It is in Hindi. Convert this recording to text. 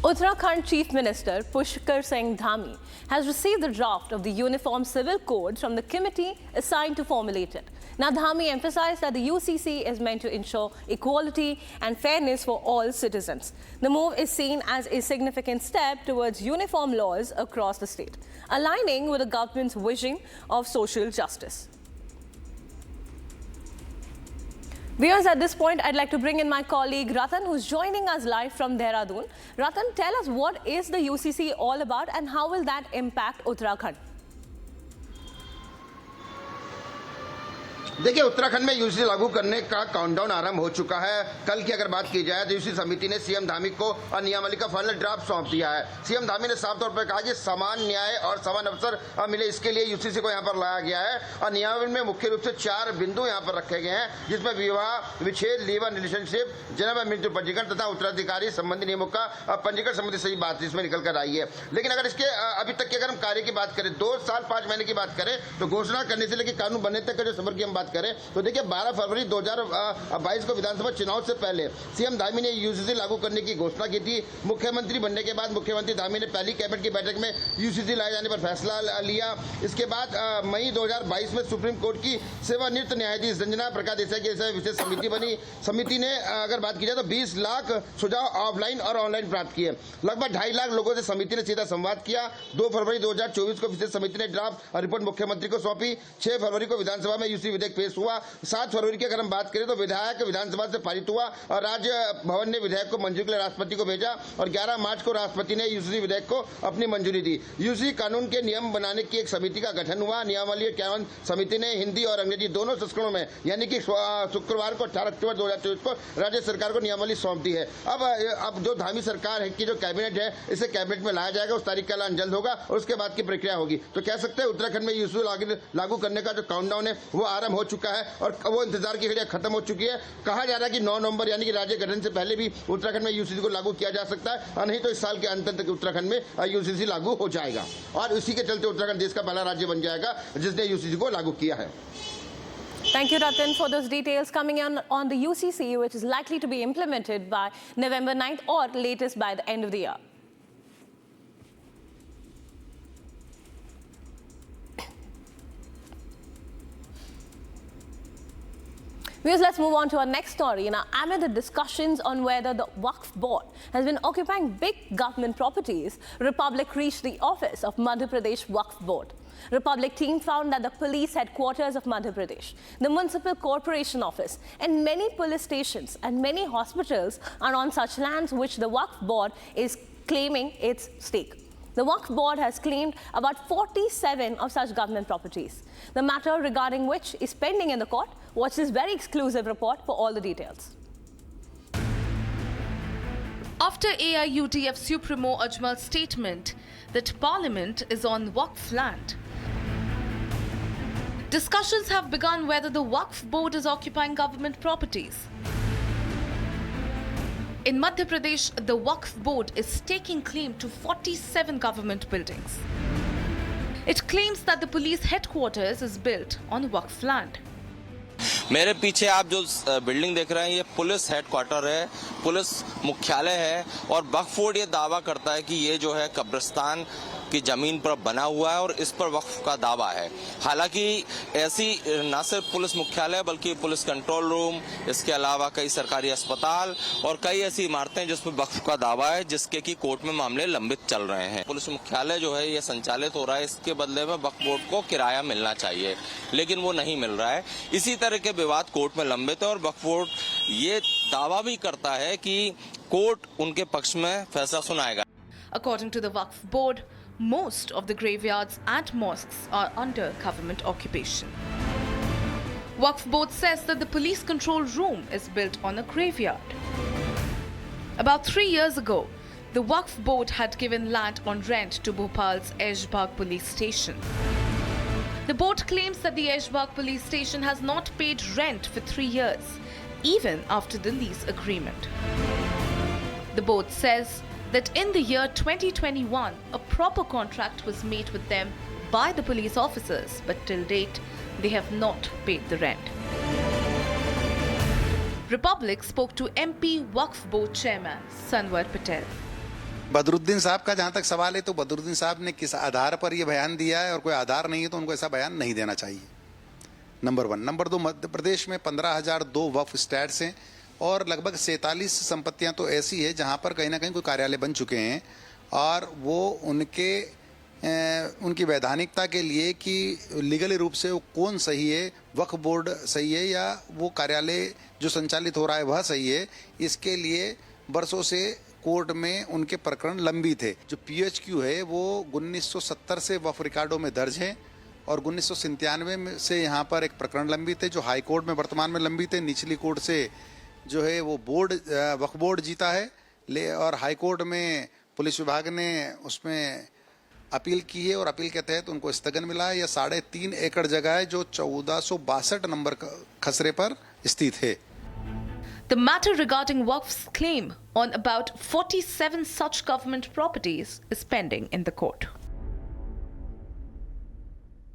Uttarakhand Chief Minister Pushkar Singh Dhami has received the draft of the Uniform Civil Code from the committee assigned to formulate it. Now, Dhami emphasized that the UCC is meant to ensure equality and fairness for all citizens. The move is seen as a significant step towards uniform laws across the state, aligning with the government's vision of social justice. Viewers, at this point, I'd like to bring in my colleague Ratan, who's joining us live from Dehradun. Ratan, tell us, what is the UCC all about and how will that impact Uttarakhand? देखिए, उत्तराखंड में यूसीसी लागू करने का काउंटडाउन आरंभ हो चुका है। कल की अगर बात की जाए तो यूसीसी समिति ने सीएम धामी को नियमावली का फाइनल ड्राफ्ट सौंप दिया है। सीएम धामी ने साफ तौर पर कहा कि समान न्याय और समान अवसर मिले, इसके लिए यूसीसी को यहाँ पर लाया गया है। और नियमावली में मुख्य रूप से 4 बिंदु यहाँ पर रखे गए हैं, जिसमें विवाह, विच्छेद, लीव एंड रिलेशनशिप, जन्म और मृत्यु पंजीकरण तथा उत्तराधिकारी संबंधी नियमों का पंजीकरण संबंधी सही बात इसमें निकल कर आई है। लेकिन अगर इसके अभी तक के अगर हम कार्य की बात करें, 2 साल 5 महीने की बात करें, तो घोषणा करने से लेकर कानून बनने तक का जो सफर की हम बात करें तो देखिए 12 फरवरी 2022 को विधानसभा चुनाव से पहले सीएम धामी ने यूसीसी लागू करने की घोषणा की थी। मुख्यमंत्री बनने के बाद मुख्यमंत्री धामी ने पहली कैबिनेट की बैठक में यूसीसी लाए जाने पर फैसला लिया। इसके बाद मई 2022 में सुप्रीम कोर्ट की सेवानिवृत्त न्यायाधीश रंजना प्रकाश देसाई की विशेष समिति बनी। समिति ने अगर बात की जाए तो 20 लाख सुझाव ऑफलाइन और ऑनलाइन प्राप्त किए। लगभग 2.5 लाख लोगों से समिति ने सीधा संवाद किया। 2 फरवरी 2024 को विशेष समिति ने ड्राफ्ट रिपोर्ट मुख्यमंत्री को सौंपी। 6 फरवरी को विधानसभा में यूसीसी विधेयक पेश हुआ। 7 फरवरी की अगर हम बात करें तो विधायक विधानसभा से पारित हुआ और राज्य भवन ने विधेयक को मंजूरी के लिए राष्ट्रपति को भेजा और 11 मार्च को राष्ट्रपति ने यूसीसी विधेयक को अपनी मंजूरी दी। यूसीसी कानून के नियम बनाने की एक समिति का गठन हुआ। नियमावली क्रियान्वयन समिति ने हिंदी और अंग्रेजी दोनों संस्करणों में यानी कि शुक्रवार को 18 अक्टूबर 2024 को राज्य सरकार को नियमावली सौंप दी है। अब जो धामी सरकार है की जो कैबिनेट है, इसे कैबिनेट में लाया जाएगा। उस तारीख का ऐलान जल्द होगा और उसके बाद की प्रक्रिया होगी। तो कह सकते हैं उत्तराखंड में यूसीसी लागू करने का जो काउंटडाउन है वो आरंभ हो चुका है और वो इंतजार की घड़ियां खत्म हो चुकी है। कहा जा रहा है कि 9 नवंबर यानी कि राज्य गठन से पहले भी उत्तराखंड में यूसीसी को लागू किया जा सकता है और नहीं तो इस साल के अंत तक उत्तराखंड में यूसीसी लागू हो जाएगा और इसी के चलते उत्तराखंड देश का पहला राज्य बन जाएगा जिसने यूसीसी को लागू किया है। Thank you, Ratan, for those details coming on the UCC, which is likely to be implemented by November 9th or latest by the end of the year. Viewers, let's move on to our next story. Now, amid the discussions on whether the Waqf Board has been occupying big government properties, Republic reached the office of Madhya Pradesh Waqf Board. Republic team found that the police headquarters of Madhya Pradesh, the municipal corporation office, and many police stations and many hospitals are on such lands which the Waqf Board is claiming its stake. The Waqf Board has claimed about 47 of such government properties. The matter regarding which is pending in the court. Watch this very exclusive report for all the details. After AIUDF Supremo Ajmal's statement that Parliament is on Waqf land, discussions have begun whether the Waqf Board is occupying government properties. In Madhya Pradesh, the Waqf Board is staking claim to 47 government buildings. It claims that the police headquarters is built on Waqf land. मेरे पीछे आप जो बिल्डिंग देख रहे हैं ये पुलिस हेडक्वार्टर है, पुलिस मुख्यालय है और वक्फ बोर्ड ये दावा करता है कि ये जो है कब्रिस्तान की जमीन पर बना हुआ है और इस पर वक्फ का दावा है। हालांकि ऐसी न सिर्फ पुलिस मुख्यालय बल्कि पुलिस कंट्रोल रूम, इसके अलावा कई सरकारी अस्पताल और कई ऐसी इमारतें जिस पर वक्फ का दावा है, जिसके की कोर्ट में मामले लंबित चल रहे हैं। पुलिस मुख्यालय जो है ये संचालित हो रहा है, इसके बदले में वक्फ बोर्ड को किराया मिलना चाहिए, लेकिन वो नहीं मिल रहा है। इसी तरह के विवाद कोर्ट में लंबित है और वक्फ बोर्ड ये दावा भी करता है कि कोर्ट उनके पक्ष में फैसला सुनाएगा। According to the Waqf Board, most of the graveyards and mosques are under government occupation. Waqf Board says that the police control room is built on a graveyard. About 3 years ago, the Waqf Board had given land on rent to Bhopal's Aishbagh police station. The board claims that the Aishbagh police station has not paid rent for 3 years, even after the lease agreement. The board says that in the year 2021, a proper contract was made with them by the police officers, but till date, they have not paid the rent. Republic spoke to MP Waqf Board Chairman Sanwar Patel. Badruddin साहब का जहां तक सवाल है तो बदरुद्दीन साहब ने किस आधार पर यह बयान दिया है और कोई आधार नहीं है तो उनको ऐसा बयान नहीं देना चाहिए, नंबर 1। नंबर 2, मध्य प्रदेश में 15,002 वक्फ स्टैट्स हैं और लगभग 47 संपत्तियां तो ऐसी है जहां पर कहीं ना कहीं कोई कार्यालय बन चुके हैं और वो उनकी वैधानिकता के लिए कि लीगली रूप से वो कौन सही है, वक्फ बोर्ड सही है या वो कार्यालय जो संचालित हो रहा है वह सही है, इसके लिए वर्षों से कोर्ट में उनके प्रकरण लंबित थे। जो PHQ है वो 1970 से वक्फ रिकॉर्डों में दर्ज है और 1997 से यहाँ पर एक प्रकरण लंबित है जो हाई कोर्ट में वर्तमान में लंबित है। निचली कोर्ट से जो है वो वक्फ बोर्ड जीता है और हाई कोर्ट में पुलिस विभाग ने उसमें अपील की है और अपील के तहत उनको स्थगन मिला है। यह 3.5 एकड़ जगह है जो 1462 नंबर खसरे पर स्थित है। The matter regarding Waqf's claim on about 47 such government properties is pending in the court.